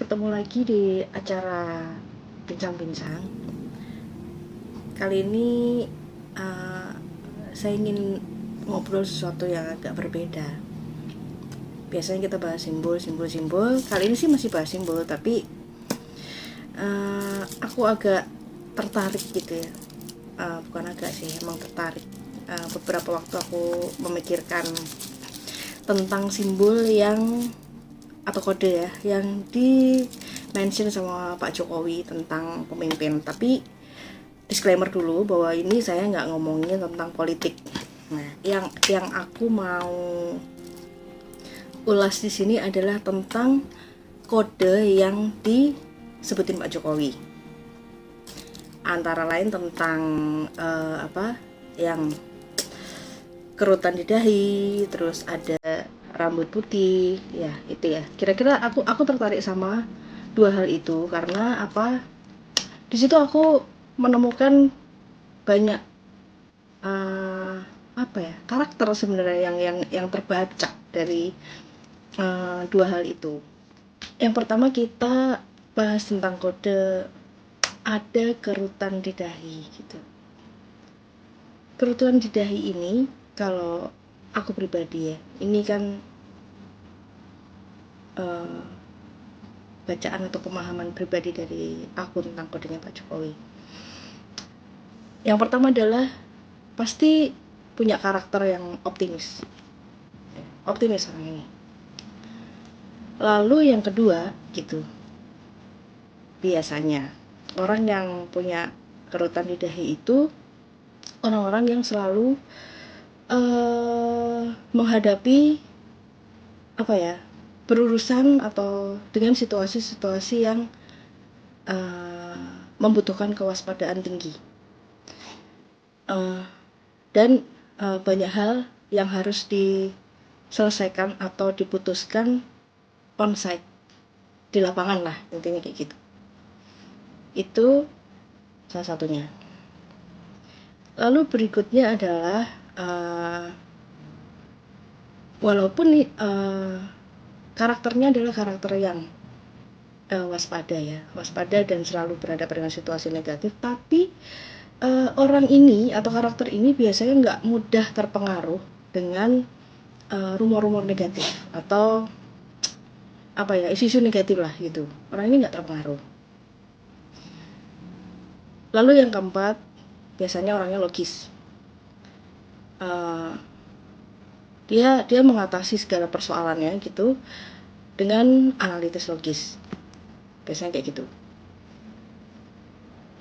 Ketemu lagi di acara Bincang-Bincang. Kali ini saya ingin ngobrol sesuatu yang agak berbeda. Biasanya kita bahas simbol. Kali ini sih masih bahas simbol, tapi aku agak tertarik gitu ya. Bukan agak sih, emang tertarik. Beberapa waktu aku memikirkan tentang simbol yang atau kode ya yang di mention sama Pak Jokowi tentang pemimpin. Tapi disclaimer dulu bahwa ini saya nggak ngomongin tentang politik. Nah, yang aku mau ulas di sini adalah tentang kode yang disebutin Pak Jokowi. Antara lain tentang yang kerutan di dahi, terus ada rambut putih, ya itu ya. Kira-kira aku tertarik sama dua hal itu karena apa? Di situ aku menemukan banyak karakter sebenarnya yang terbaca dari dua hal itu. Yang pertama kita bahas tentang kode ada kerutan di dahi gitu. Kerutan di dahi ini kalau aku pribadi ya, ini kan bacaan atau pemahaman pribadi dari aku tentang kodenya Pak Jokowi. Yang pertama adalah pasti punya karakter yang optimis orang ini. Lalu yang kedua gitu, biasanya orang yang punya kerutan di dahi itu orang-orang yang selalu menghadapi berurusan atau dengan situasi-situasi yang membutuhkan kewaspadaan tinggi, dan banyak hal yang harus diselesaikan atau diputuskan on-site, di lapangan lah intinya kayak gitu. Itu salah satunya. Lalu berikutnya adalah walaupun karakternya adalah karakter yang waspada dan selalu berhadapan dengan situasi negatif, tapi orang ini atau karakter ini biasanya nggak mudah terpengaruh dengan rumor-rumor negatif atau isu-isu negatif lah gitu. Orang ini nggak terpengaruh. Lalu yang keempat, biasanya orangnya logis. Dia mengatasi segala persoalannya gitu dengan analitis logis. Biasanya kayak gitu.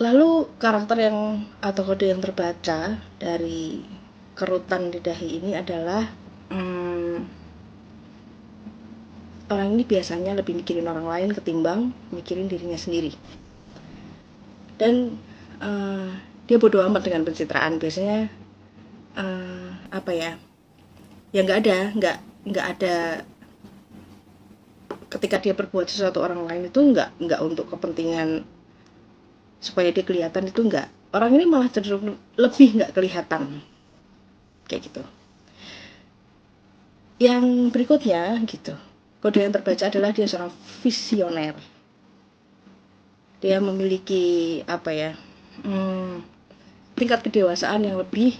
Lalu karakter atau kode yang terbaca dari kerutan di dahi ini adalah orang ini biasanya lebih mikirin orang lain ketimbang mikirin dirinya sendiri. Dan dia bodo amat dengan pencitraan. Biasanya ya nggak ada ketika dia berbuat sesuatu orang lain itu nggak untuk kepentingan supaya dia kelihatan, itu nggak. Orang ini malah cenderung lebih nggak kelihatan kayak gitu. Yang berikutnya gitu, kode yang terbaca adalah dia seorang visioner. Dia memiliki tingkat kedewasaan yang lebih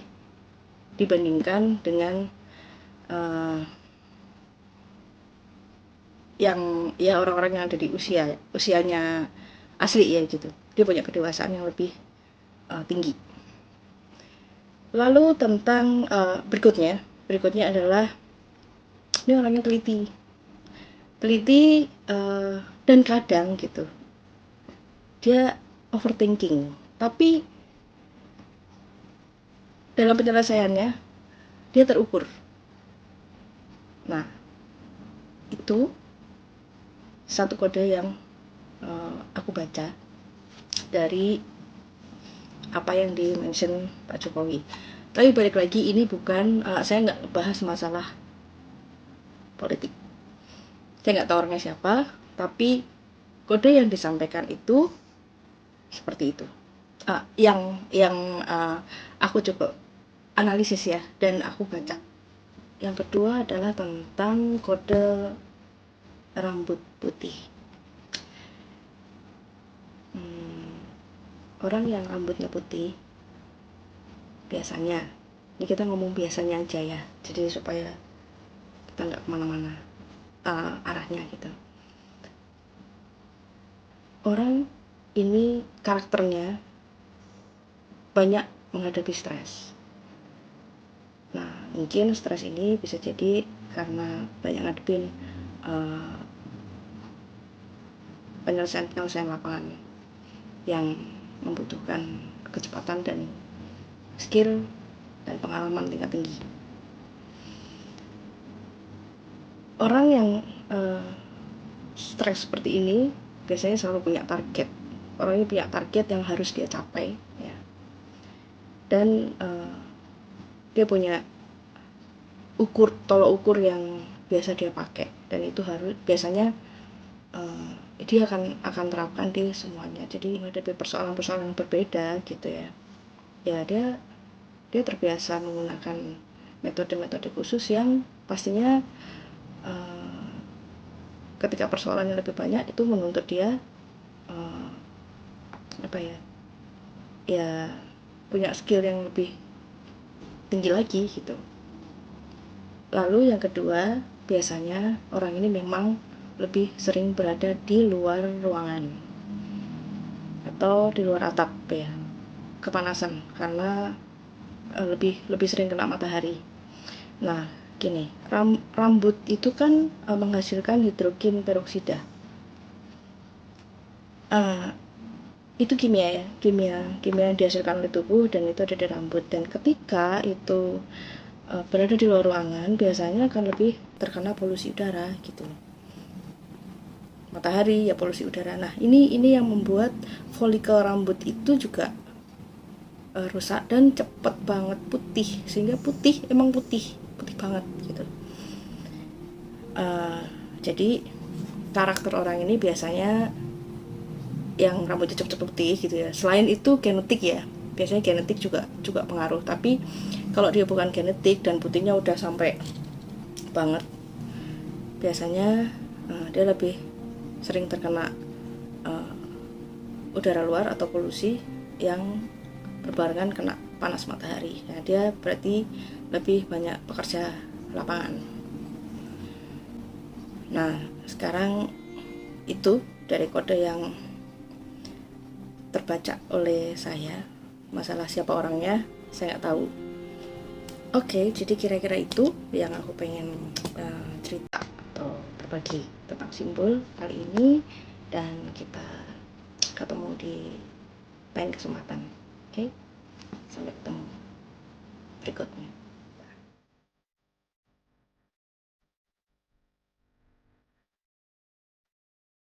dibandingkan dengan yang ya orang-orang yang ada di usianya asli ya gitu. Dia punya kedewasaan yang lebih tinggi. Lalu tentang berikutnya adalah ini orangnya teliti dan kadang gitu dia overthinking, tapi dalam penyelesaiannya dia terukur. Nah, itu satu kode yang aku baca dari apa yang di-mention Pak Jokowi. Tapi balik lagi, ini bukan saya nggak bahas masalah politik. Saya nggak tahu orangnya siapa, tapi kode yang disampaikan itu seperti itu. Yang aku coba analisis ya, dan aku baca. Yang kedua adalah tentang kode rambut putih. orang yang rambutnya putih biasanya, ini kita ngomong biasanya aja ya, jadi supaya kita nggak kemana-mana arahnya gitu. Orang ini karakternya banyak menghadapi stres. Nah, mungkin stres ini bisa jadi karena banyak ngadepin penyelesaian lapangan yang membutuhkan kecepatan dan skill dan pengalaman tingkat tinggi. Orang yang stres seperti ini biasanya selalu punya target. Orang ini punya target yang harus dia capai, ya. Dan dia punya tolok ukur yang biasa dia pakai, dan itu harus biasanya dia akan terapkan di semuanya. Jadi menghadapi persoalan-persoalan yang berbeda gitu ya, dia terbiasa menggunakan metode-metode khusus yang pastinya ketika persoalannya lebih banyak itu menuntut dia punya skill yang lebih tinggi lagi gitu. Lalu yang kedua, biasanya orang ini memang lebih sering berada di luar ruangan atau di luar atap ya, kepanasan, karena lebih sering kena matahari. Nah, gini, rambut itu kan menghasilkan hidrogen peroksida. Itu kimia yang dihasilkan oleh tubuh, dan itu ada di rambut. Dan ketika itu berada di luar ruangan, biasanya akan lebih terkena polusi udara gitu. Matahari ya, polusi udara. Nah, ini yang membuat folikel rambut itu juga rusak dan cepet banget putih, sehingga emang putih banget gitu. Jadi karakter orang ini biasanya yang rambutnya cepet putih gitu ya. Selain itu genetik ya, biasanya genetik juga pengaruh. Tapi kalau dia bukan genetik dan putihnya udah sampai banget, biasanya dia lebih sering terkena udara luar atau polusi yang berbarengan kena panas matahari. Nah, dia berarti lebih banyak pekerja lapangan. Nah, sekarang itu dari kode yang terbaca oleh saya. Masalah siapa orangnya saya nggak tahu. Oke, jadi kira-kira itu yang aku pengen cerita atau berbagi tentang simbol kali ini, dan kita ketemu di lain kesempatan. Oke, sampai ketemu berikutnya.